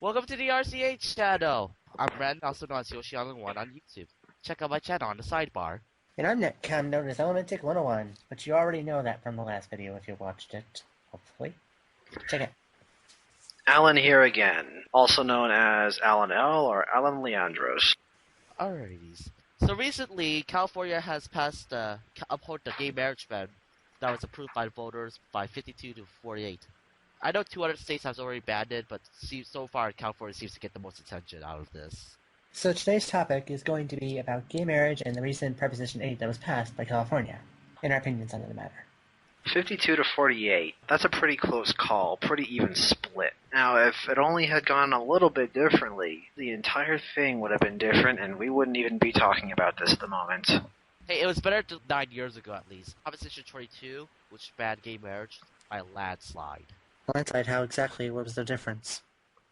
Welcome to the RCH channel. I'm Ren, also known as Yoshi1 on YouTube. Check out my channel on the sidebar. And I'm Netcom, known as Elementic 101, but you already know that from the last video if you watched it, hopefully. Check it. Alan here again, also known as Alan L. or Alan Leandros. Alrighties. So recently, California has passed uphold the gay marriage ban that was approved by voters by 52 to 48. I know 2 other states have already banned it, but so far California seems to get the most attention out of this. So today's topic is going to be about gay marriage and the recent Proposition 8 that was passed by California, and our opinions on the matter. 52 to 48. That's a pretty close call, pretty even split. Now, if it only had gone a little bit differently, the entire thing would have been different, and we wouldn't even be talking about this at the moment. Hey, it was better 9 years ago at least. Proposition 22, which banned gay marriage by a landslide. Landslide, how exactly? What was the difference?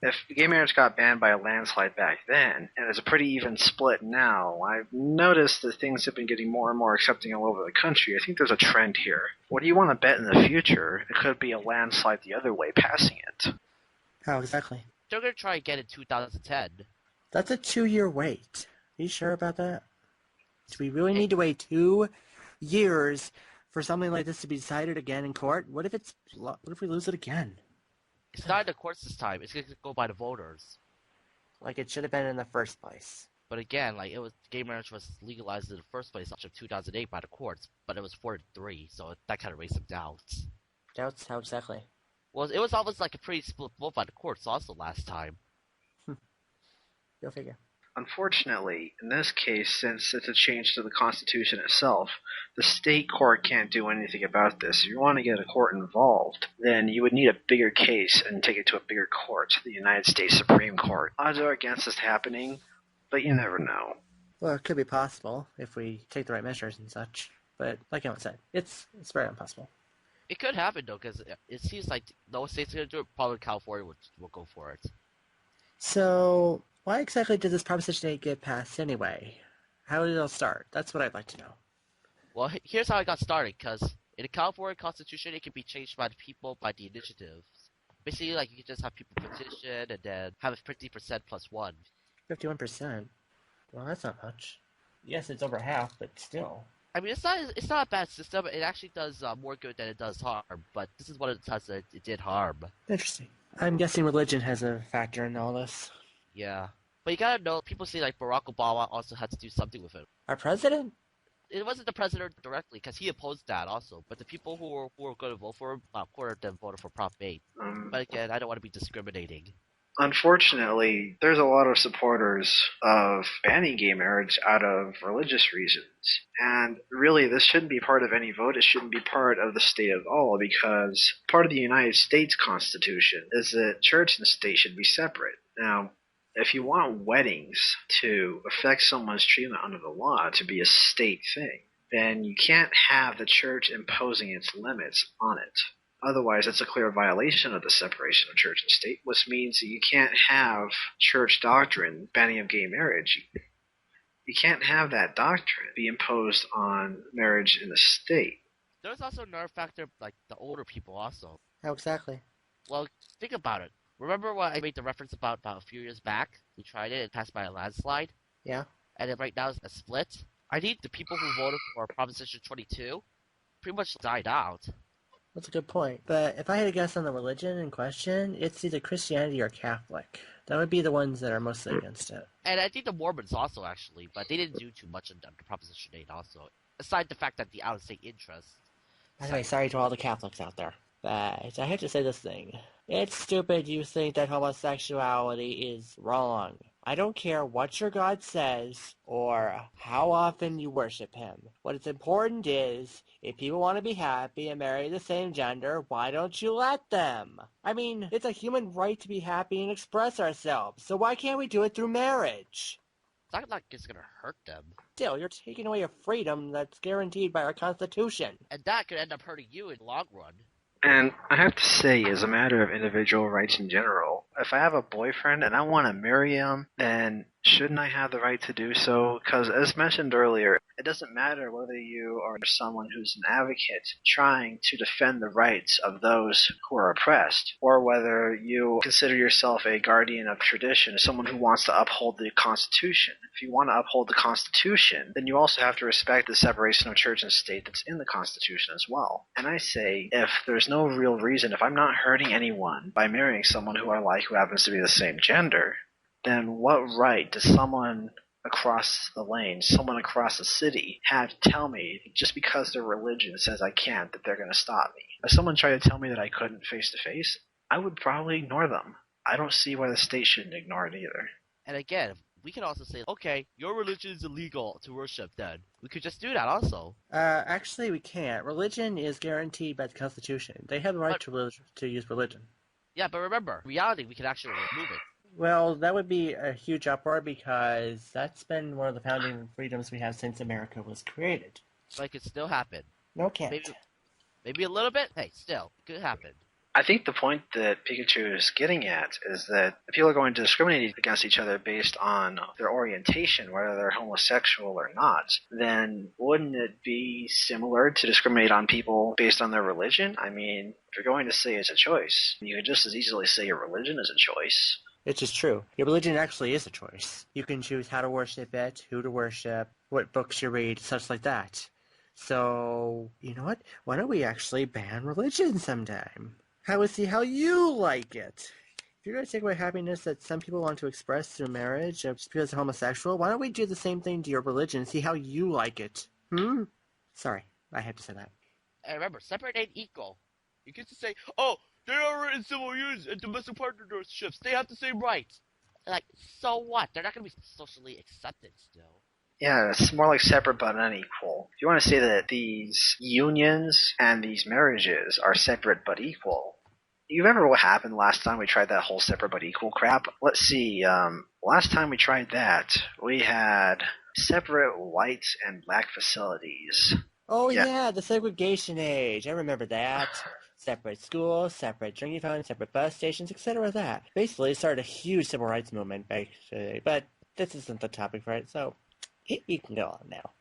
If gay marriage got banned by a landslide back then, and it's a pretty even split now, I've noticed that things have been getting more and more accepting all over the country. I think there's a trend here. What do you want to bet in the future? It could be a landslide the other way, passing it. How exactly? They're going to try again in 2010. That's a 2-year wait. Are you sure about that? Do we really need to wait 2 years for something like this to be decided again in court? What if we lose it again? It's not in the courts this time. It's going to go by the voters. Like it should have been in the first place. But again, gay marriage was legalized in the first place in 2008 by the courts, but it was 4-3, so that kind of raised some doubts. Doubts? How exactly? Well, it was almost like a pretty split vote by the courts also last time. Go figure. Unfortunately, in this case, since it's a change to the Constitution itself, the state court can't do anything about this. If you want to get a court involved, then you would need a bigger case and take it to a bigger court, the United States Supreme Court. Odds are against this happening, but you never know. Well, it could be possible if we take the right measures and such. But like Alan said, it's very impossible. It could happen, though, because it seems like no state's going to do it. Probably California will go for it. So, why exactly did this Proposition 8 get passed anyway? How did it all start? That's what I'd like to know. Well, here's how it got started, because in the California Constitution, it can be changed by the people by the initiative. Basically, you can just have people petition and then have a 50% plus 1. 51%? Well, that's not much. Yes, it's over half, but still. I mean, it's not a bad system. It actually does more good than it does harm, but this is one of the times that it did harm. Interesting. I'm guessing religion has a factor in all this. Yeah. But you gotta know, people say Barack Obama also had to do something with it. Our president? It wasn't the president directly, because he opposed that also. But the people who were going to vote for him, about a quarter of them voted for Prop 8. But again, I don't want to be discriminating. Unfortunately, there's a lot of supporters of banning gay marriage out of religious reasons. And really, this shouldn't be part of any vote. It shouldn't be part of the state at all, because part of the United States Constitution is that church and state should be separate. Now, if you want weddings to affect someone's treatment under the law to be a state thing, then you can't have the church imposing its limits on it. Otherwise, it's a clear violation of the separation of church and state, which means that you can't have church doctrine banning of gay marriage. You can't have that doctrine be imposed on marriage in the state. There's also another factor, the older people also. How exactly? Well, think about it. Remember what I made the reference about a few years back? We tried it and passed by a landslide? Yeah. And then right now it's a split? I think the people who voted for Proposition 22 pretty much died out. That's a good point. But if I had to guess on the religion in question, it's either Christianity or Catholic. That would be the ones that are mostly against it. And I think the Mormons also, actually, but they didn't do too much on the Proposition 8 also. Aside the fact that the out-of-state interest. Anyway, sorry to all the Catholics out there. But I have to say this thing. It's stupid you think that homosexuality is wrong. I don't care what your God says or how often you worship him. What is important is, if people want to be happy and marry the same gender, why don't you let them? I mean, it's a human right to be happy and express ourselves, so why can't we do it through marriage? It's not like it's gonna hurt them. Still, you're taking away a freedom that's guaranteed by our Constitution. And that could end up hurting you in the long run. And I have to say, as a matter of individual rights in general, if I have a boyfriend and I want to marry him, then Shouldn't I have the right to do so? Because, as mentioned earlier, it doesn't matter whether you are someone who's an advocate trying to defend the rights of those who are oppressed, or whether you consider yourself a guardian of tradition, someone who wants to uphold the Constitution. If you want to uphold the Constitution, then you also have to respect the separation of church and state that's in the Constitution as well. And I say, if there's no real reason, if I'm not hurting anyone by marrying someone who I like who happens to be the same gender, then what right does someone across the lane, someone across the city, have to tell me just because their religion says I can't that they're going to stop me? If someone tried to tell me that I couldn't face to face, I would probably ignore them. I don't see why the state shouldn't ignore it either. And again, we can also say, okay, your religion is illegal to worship then. We could just do that also. Actually, we can't. Religion is guaranteed by the Constitution. They have the right to use religion. Yeah, but remember, in reality, we can actually remove it. Well, that would be a huge uproar because that's been one of the founding freedoms we have since America was created. But it could still happen. No, can't. Maybe a little bit? Hey, still, it could happen. I think the point that Pikachu is getting at is that if people are going to discriminate against each other based on their orientation, whether they're homosexual or not, then wouldn't it be similar to discriminate on people based on their religion? I mean, if you're going to say it's a choice, you could just as easily say your religion is a choice. It's just true. Your religion actually is a choice. You can choose how to worship it, who to worship, what books you read, such like that. So, you know what? Why don't we actually ban religion sometime? I would see how you like it. If you're going to take away happiness that some people want to express through marriage just because they're homosexual, why don't we do the same thing to your religion and see how you like it? Sorry, I had to say that. And remember, separate ain't equal. You get to say, oh, they are in civil unions and domestic partnerships. They have the same rights. Like, so what? They're not going to be socially accepted still. Yeah, it's more like separate but unequal. If you want to say that these unions and these marriages are separate but equal, you remember what happened last time we tried that whole separate but equal crap? Let's see, last time we tried that, we had separate white and black facilities. Oh yeah, the segregation age. I remember that. Separate schools, separate drinking fountains, separate bus stations, etc. That basically started a huge civil rights movement, actually. But this isn't the topic for it, so you can go on now.